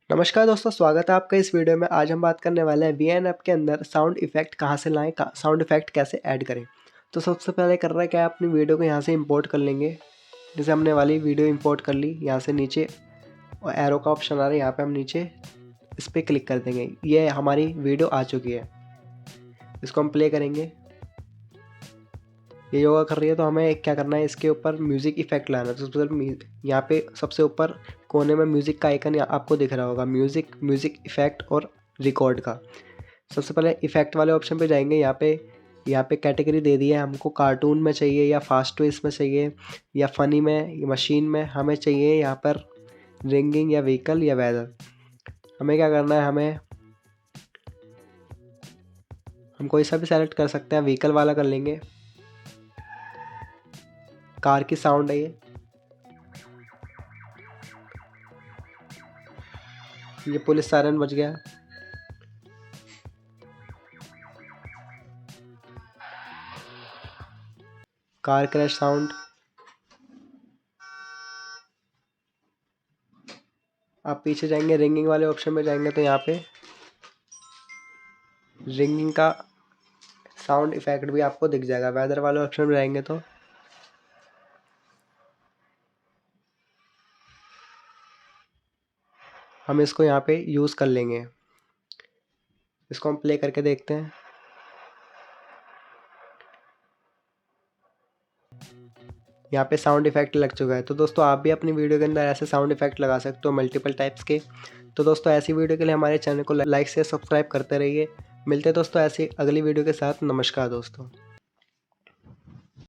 नमस्कार दोस्तों, स्वागत है आपका इस वीडियो में। आज हम बात करने वाले हैं वीएन ऐप के अंदर साउंड इफ़ेक्ट कहाँ से लाएँ, साउंड इफ़ेक्ट कैसे ऐड करें। तो सबसे पहले करना है क्या, अपनी वीडियो को यहाँ से इंपोर्ट कर लेंगे। जैसे हमने वाली वीडियो इंपोर्ट कर ली, यहाँ से नीचे और एरो का ऑप्शन आ रहा है, यहाँ पे हम नीचे इस पर क्लिक कर देंगे। ये हमारी वीडियो आ चुकी है, इसको हम प्ले करेंगे। ये योगा कर रही है तो हमें क्या करना है, इसके ऊपर म्यूज़िक इफ़ेक्ट लाना है। तो सबसे पहले यहाँ पे सबसे ऊपर कोने में म्यूज़िक का आइकन आपको दिख रहा होगा, म्यूज़िक इफ़ेक्ट और रिकॉर्ड का। सबसे पहले इफ़ेक्ट वाले ऑप्शन पे जाएंगे। यहाँ पे कैटेगरी दे दी है हमको, कार्टून में चाहिए या फास्ट ट्विस्ट में चाहिए या फ़नी में या मशीन में हमें चाहिए। यहाँ पर रिंगिंग या व्हीकल या वेदर। हमें क्या करना है, हम कोई सा भी सेलेक्ट कर सकते हैं। व्हीकल वाला कर लेंगे, कार की साउंड है ये पुलिस सायरन बज गया। Car crash sound. आप पीछे जाएंगे, रिंगिंग वाले ऑप्शन में जाएंगे तो यहाँ पे रिंगिंग का साउंड इफेक्ट भी आपको दिख जाएगा। वेदर वाले ऑप्शन में जाएंगे तो हम इसको यहाँ पे यूज़ कर लेंगे। इसको हम प्ले करके देखते हैं। यहाँ पे साउंड इफेक्ट लग चुका है। तो दोस्तों, आप भी अपनी वीडियो के अंदर ऐसे साउंड इफेक्ट लगा सकते हो, मल्टीपल टाइप्स के। तो दोस्तों, ऐसी वीडियो के लिए हमारे चैनल को लाइक से सब्सक्राइब करते रहिए। मिलते हैं दोस्तों ऐसी अगली वीडियो के साथ। नमस्कार दोस्तों।